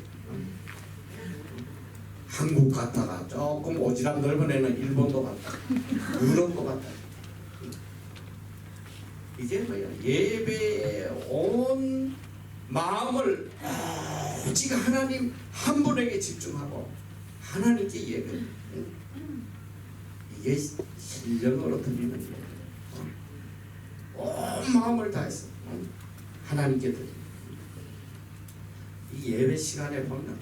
한국 갔다가 조금 오지랖 넓은 애는 일본도 갔다 유럽도 갔다. 이게 뭐야? 예배에 온 마음을 오직 하나님 한 분에게 집중하고 하나님께 예배. 이게 신령으로 드리는 예배. 온 마음을 다해서 하나님께 드리는. 이 예배 시간에 보면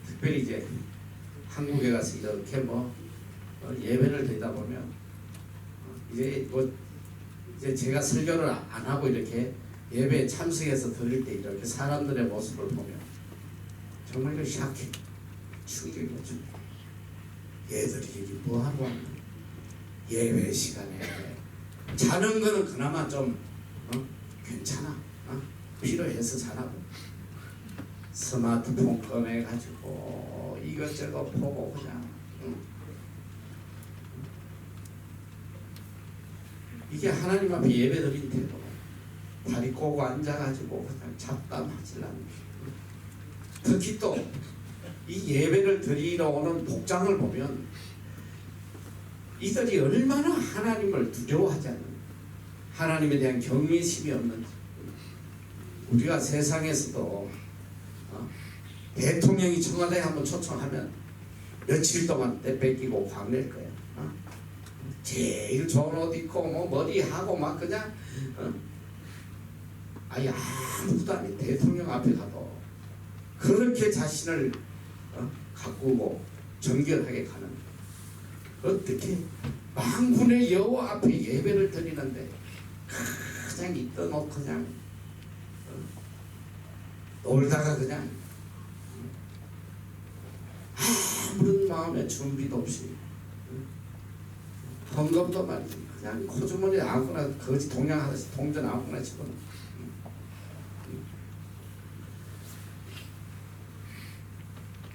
특별히 이제 한국에 가서 이렇게 예배를 드리다 보면 이제 제가 설교를 안 하고 이렇게 예배에 참석해서 드릴 때 이렇게 사람들의 모습을 보면 정말 그 샤키 충격이죠. 얘들이 여기 뭐하고 왔나? 예배 시간에 자는 거는 그나마 좀 괜찮아. 필요해서 자라고 스마트폰 꺼내가지고 이것저것 보고 그냥 이게 하나님 앞에 예배 드린 태도. 다리 꼬고 앉아가지고 그냥 잡담하지라는. 특히 또 이 예배를 드리러 오는 복장을 보면 이들이 얼마나 하나님을 두려워하지 않는, 하나님에 대한 경외심이 없는지. 우리가 세상에서도 대통령이 청와대에 한번 초청하면 며칠 동안 때 뺏기고 광낼 거야. 제일 좋은 옷 입고 머리 하고 막 그냥 아니 아무것도 아닌 대통령 앞에 가도 그렇게 자신을 가꾸고 정결하게 가는. 어떻게 만군의 여호와 앞에 예배를 드리는데 그냥 있던 옷 그냥 놀다가 그냥 아무런 마음의 준비도 없이 헌금도 말이지 그냥 코주머니에 아무거나 거지 동양하듯이 동전 아무거나 집어넣어.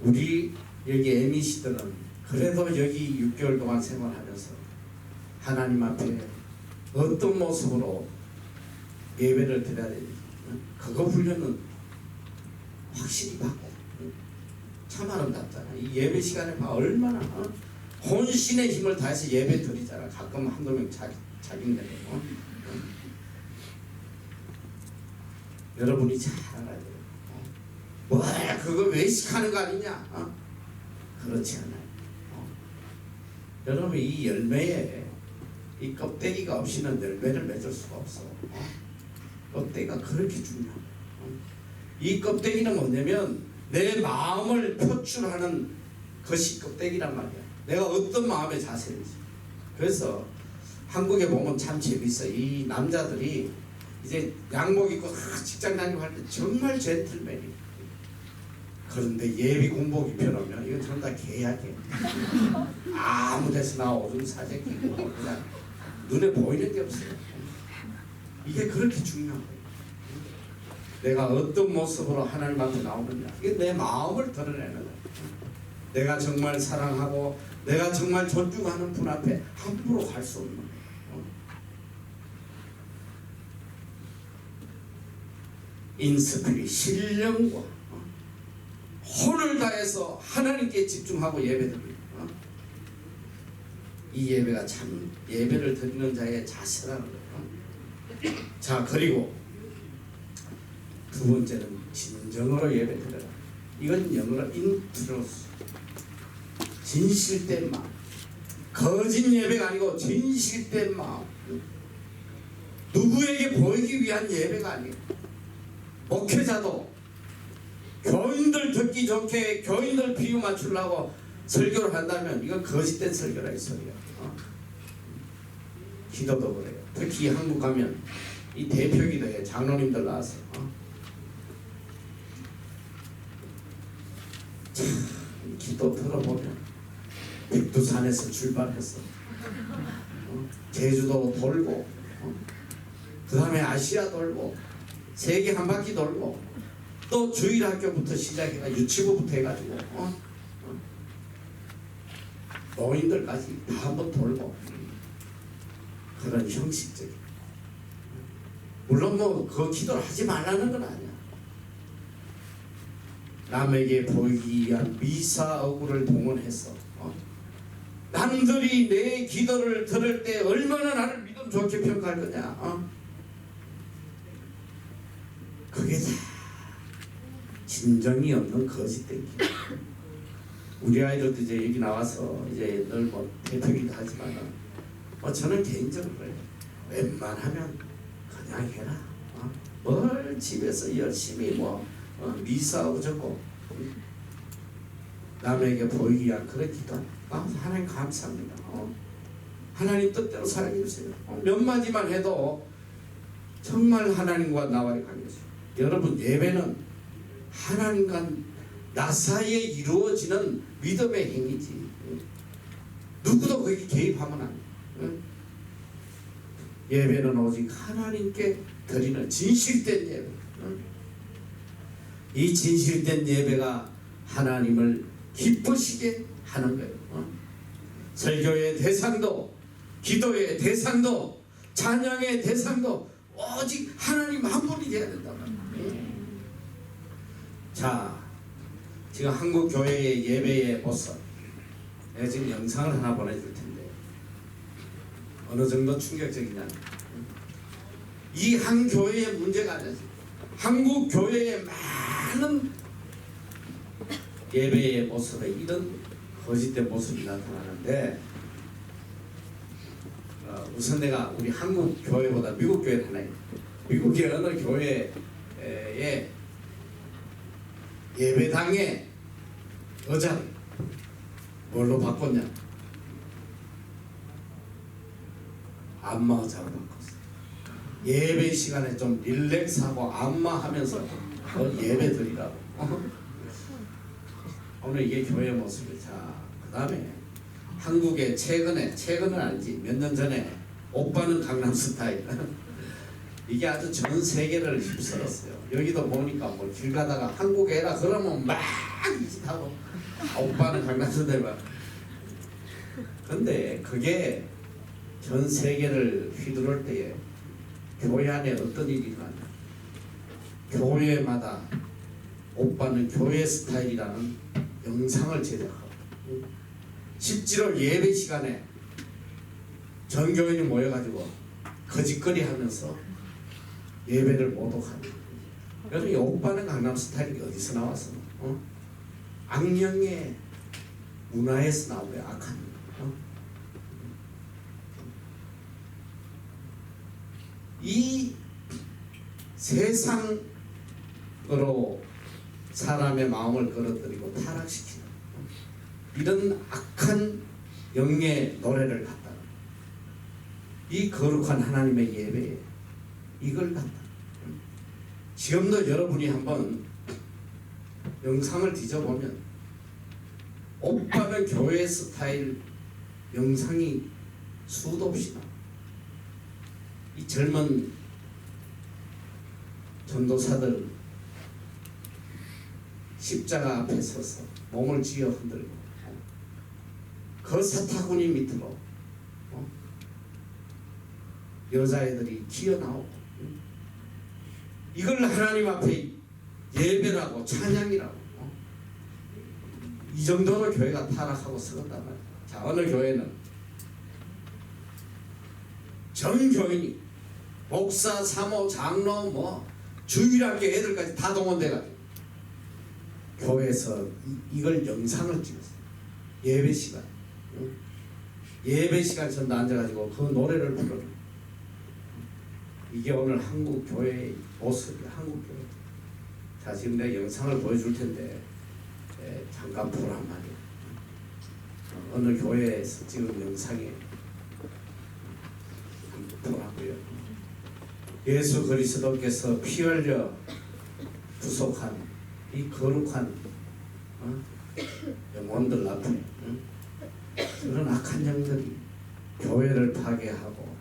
우리 여기 MEC들은 그래도 여기 6개월 동안 생활하면서 하나님 앞에 어떤 모습으로 예배를 드려야 되는지 그거 훈련은 확실히 받고 참 아름답잖아. 이 예배 시간에 봐 얼마나 혼신의 힘을 다해서 예배 드리잖아. 가끔 한두 명 자기네들 여러분이 잘 알아야 돼요. 뭐야 그거 외식하는 거 아니냐? 그렇지 않아요. 여러분 이 열매에 이 껍데기가 없이는 열매를 맺을 수가 없어. 껍데기가 그렇게 중요해. 이 껍데기는 뭐냐면 내 마음을 표출하는 것이 껍데기란 말이야. 내가 어떤 마음의 자세인지. 그래서 한국에 보면 참 재밌어. 이 남자들이 이제 양복 입고 직장 다니고 할 때 정말 젠틀맨이. 그런데 예비 군복 입혀놓으면 이건 전부 다 계약이야. 아무 데서나 오줌 사재 끼고 그냥 눈에 보이는 게 없어요. 이게 그렇게 중요한 거예요. 내가 어떤 모습으로 하나님 앞에 나오느냐. 이게 내 마음을 드러내는 거예요. 내가 정말 사랑하고 내가 정말 존중하는 분 앞에 함부로 갈 수 없는 거예요. 인스피리 신령과 혼을 다해서 하나님께 집중하고 예배드립니다. 이 예배가 참 예배를 드리는 자의 자세라는 거예요. 자 그리고 두 번째는 진정으로 예배드려라. 이건 영어로 인트로스 진실된 마음. 거짓 예배가 아니고 진실된 마음. 누구에게 보이기 위한 예배가 아니에요. 목회자도 교인들 듣기 좋게 교인들 비유 맞추려고 설교를 한다면 이건 거짓된 설교라 이 소리야. 기도도 그래요. 특히 한국 가면 이 대표 기도에 장로님들 나와서 참 기도 들어보면 백두산에서 출발해서 제주도 돌고 그 다음에 아시아 돌고 세계 한 바퀴 돌고 또 주일학교부터 시작해가 유치부부터 해가지고 노인들까지 다 한번 돌고 그런 형식적인 물론 뭐 그 기도를 하지 말라는 건 아니야. 남에게 보이기 위한 미사어구를 동원해서 남들이 내 기도를 들을 때 얼마나 나를 믿음 좋게 평가할 거냐. 그게 다 진정이 없는 거짓된 기도. 우리 아이들도 이제 여기 나와서 이제 늘 뭐 대표기도 하지만 저는 개인적으로 그래요. 웬만하면 그냥 해라. 뭘 집에서 열심히 미사하고 저고 남에게 보이기 위한 그런 기도. 하나님 감사합니다. 하나님 뜻대로 살아주세요. 몇 마디만 해도 정말 하나님과 나와의 관계죠. 여러분 예배는 하나님과 나 사이에 이루어지는 믿음의 행위지. 누구도 거기 개입하면 안 돼. 예배는 오직 하나님께 드리는 진실된 예배. 이 진실된 예배가 하나님을 기쁘시게 하는 거예요. 설교의 대상도 기도의 대상도 찬양의 대상도 오직 하나님 한 분이 되어야 된단 말이에요. 자, 지금 한국 교회의 예배의 모습, 내가 지금 영상을 하나 보내줄 텐데 어느 정도 충격적이냐? 이 한 교회의 문제가 아니라 한국 교회의 많은 예배의 모습에 이런 거짓된 모습이 나타나는데 우선 내가 우리 한국 교회보다 미국 교회를 하나 미국의 어느 교회의 예배당의 의자를 뭘로 바꿨냐? 안마 의자로 바꿨어. 예배 시간에 좀 릴렉스하고 안마하면서 예배 드리라고. 오늘 이게 교회의 모습이에요. 자, 그 다음에 한국에 최근은 아니지 몇 년 전에 오빠는 강남스타일 이게 아주 전 세계를 휩쓸었어요. 여기도 보니까 뭐 길 가다가 한국에 해라 그러면 막 이 짓 하고 오빠는 강남스타일 막. 근데 그게 전 세계를 휘두를 때에 교회 안에 어떤 일이 일어나냐? 교회마다 오빠는 교회 스타일이라는 영상을 제작하고 실제로 예배 시간에 전교인이 모여가지고 거짓거리 하면서 예배를 모독하는. 여러분 이 오빠는 강남 스타일이 어디서 나왔어? 악령의 문화에서 나온 거야. 악한. 이 세상으로 사람의 마음을 끌어들이고 타락시키는 이런 악한 영의 노래를 갖다 이 거룩한 하나님의 예배에 이걸 갖다 지금도 여러분이 한번 영상을 뒤져보면 오빠는 교회 스타일 영상이 수도 없이 나와. 이 젊은 전도사들 십자가 앞에 서서 몸을 쥐어 흔들고 그 사타구니 밑으로 여자애들이 기어나오고 이걸 하나님 앞에 예배라고 찬양이라고 이 정도로 교회가 타락하고 썩었단 말이야. 자, 어느 교회는 전 교인이 목사, 사모, 장로, 뭐 주일학교 애들까지 다 동원돼가지고 교회에서 이걸 영상을 찍었어. 예배 시간, 예배 시간 전도 앉아가지고 그 노래를 부르는. 이게 오늘 한국 교회의 모습이야. 한국 교회. 자, 지금 내가 영상을 보여줄 텐데 잠깐 보란 말이야. 어느 교회에서 찍은 영상에 한번 보라고요. 예수 그리스도께서 피 흘려 구속한 이 거룩한 영혼들 앞에 그런 악한 영들이 교회를 파괴하고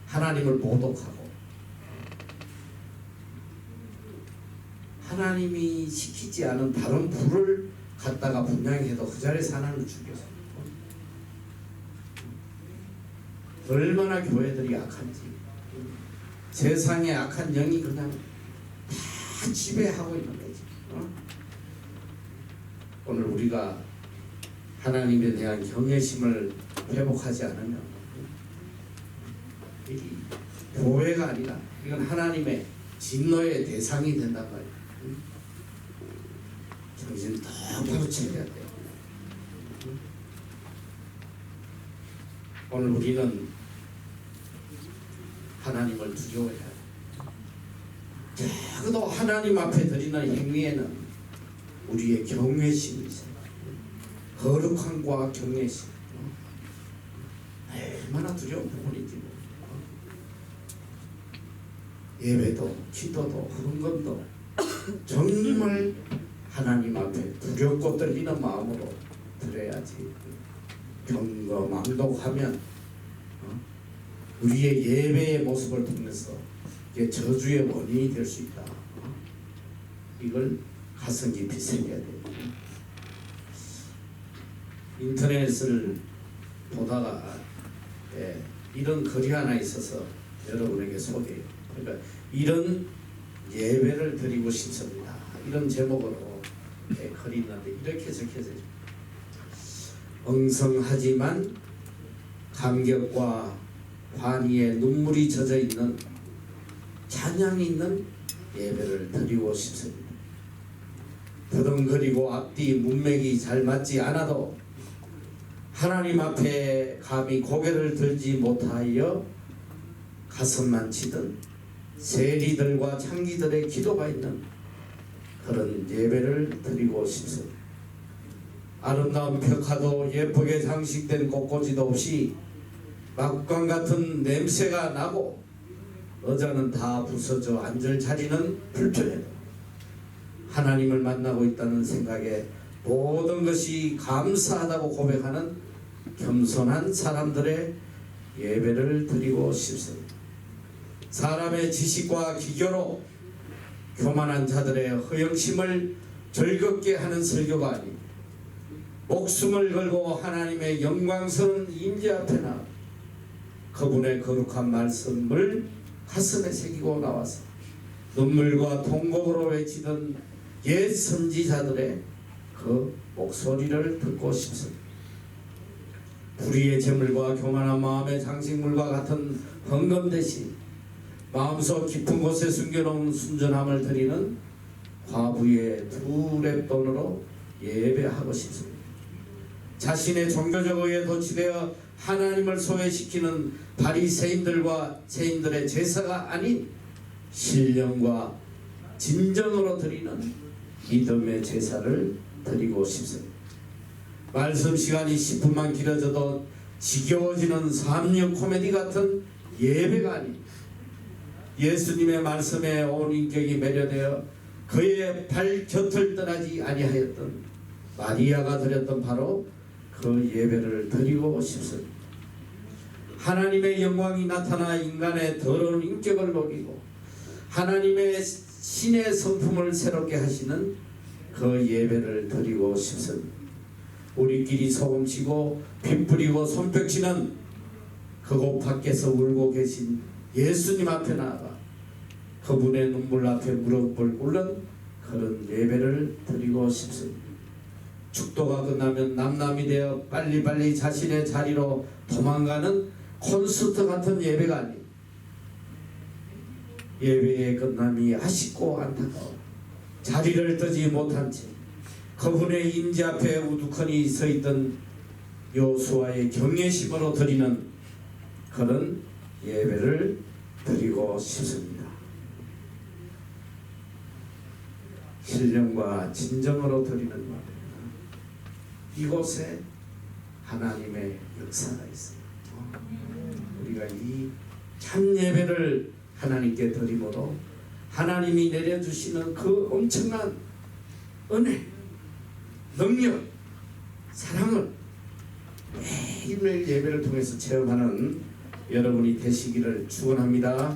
하나님을 모독하고 하나님이 시키지 않은 다른 불을 갖다가 분양해도 그 자리에서 하나님을 죽여서 얼마나 교회들이 악한지 세상에 악한 영이 그냥 다 지배하고 있는 거지. 오늘 우리가 하나님에 대한 경외심을 회복하지 않으면 이 교회가 아니라 이건 하나님의 진노의 대상이 된단 말이야. 정신 똑바로 차려야 돼. 오늘 우리는 하나님을 두려워해야 돼. 적어도 하나님 앞에 드리는 행위에는 우리의 경외심이 있어요. 거룩함과 경외심. 얼마나 두려운 부분인지 모르겠어요. 예배도 기도도 헌금도 정말 하나님 앞에 두렵고 떨리는 마음으로 드려야지. 경거망독하면 우리의 예배의 모습을 통해서 이게 저주의 원인이 될 수 있다. 이걸 가슴 깊이 새겨야 돼요. 인터넷을 보다가 이런 글이 하나 있어서 여러분에게 소개해요. 그러니까 이런 예배를 드리고 싶습니다. 이런 제목으로 글이 있는데 이렇게 적혀져 있어요. 엉성하지만 감격과 환희에 눈물이 젖어 있는 찬양이 있는 예배를 드리고 싶습니다. 더듬거리고 앞뒤 문맥이 잘 맞지 않아도 하나님 앞에 감히 고개를 들지 못하여 가슴만 치던 세리들과 창기들의 기도가 있는 그런 예배를 드리고 싶습니다. 아름다운 벽화도 예쁘게 장식된 꽃꽂이도 없이 막광 같은 냄새가 나고 의자는 다 부서져 앉을 자리는 불편해도 하나님을 만나고 있다는 생각에 모든 것이 감사하다고 고백하는 겸손한 사람들의 예배를 드리고 싶습니다. 사람의 지식과 기교로 교만한 자들의 허영심을 즐겁게 하는 설교가 아닌 목숨을 걸고 하나님의 영광스러운 임재 앞에 나와 그분의 거룩한 말씀을 가슴에 새기고 나와서 눈물과 통곡으로 외치던 옛 선지자들의 그 목소리를 듣고 싶습니다. 불의의 재물과 교만한 마음의 장식물과 같은 헌금 대신 마음속 깊은 곳에 숨겨놓은 순전함을 드리는 과부의 두 랩돈으로 예배하고 싶습니다. 자신의 종교적 의에 도취되어 하나님을 소외시키는 바리새인들과 죄인들의 제사가 아닌 신령과 진정으로 드리는 믿음의 제사를 드리고 싶습니다. 말씀 시간이 10분만 길어져도 지겨워지는 삼류 코미디 같은 예배가 아닙니다. 예수님의 말씀에 온 인격이 매료되어 그의 발 곁을 떠나지 아니하였던 마리아가 드렸던 바로 그 예배를 드리고 싶습니다. 하나님의 영광이 나타나 인간의 더러운 인격을 녹이고 하나님의 신의 성품을 새롭게 하시는 그 예배를 드리고 싶습니다. 우리끼리 소금치고 피 뿌리고 손뼉치는 그곳 밖에서 울고 계신 예수님 앞에 나아가 그분의 눈물 앞에 무릎을 꿇는 그런 예배를 드리고 싶습니다. 축도가 끝나면 남남이 되어 빨리빨리 자신의 자리로 도망가는 콘서트 같은 예배가 아니에요. 예배의 끝남이 아쉽고 안타까워 자리를 뜨지 못한 채 그분의 임재 앞에 우두커니 서있던 여호수아의 경외심으로 드리는 그런 예배를 드리고 싶습니다. 신령과 진정으로 드리는 말입니다. 이곳에 하나님의 역사가 있습니다. 우리가 이 참 예배를 하나님께 드림으로 하나님이 내려주시는 그 엄청난 은혜, 능력, 사랑을 매일매일 예배를 통해서 체험하는 여러분이 되시기를 축원합니다.